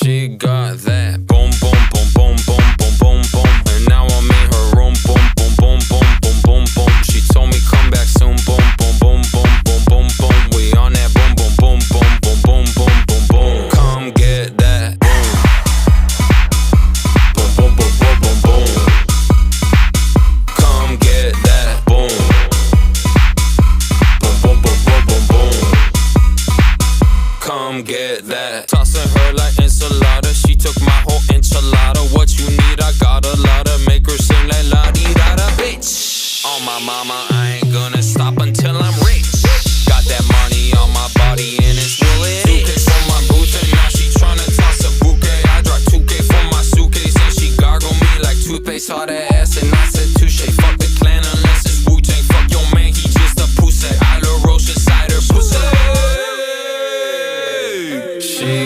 She got that boom, boom, boom, boom, boom, boom, boom, boom. And now I'm in her room, boom, boom, boom, boom, boom, boom, boom. She told me come back soon, boom, boom, boom, boom, boom, boom, boom. We on that boom, boom, boom, boom, boom, boom, boom, boom, boom. Come get that boom, boom, boom, boom, boom, boom, boom. Come get that boom, boom, boom, boom, boom, boom, boom. Come get that. Tossing her like enchilada. She took my whole enchilada. What you need, I got a lot of. Make her sing like la di da da, bitch. On my mama.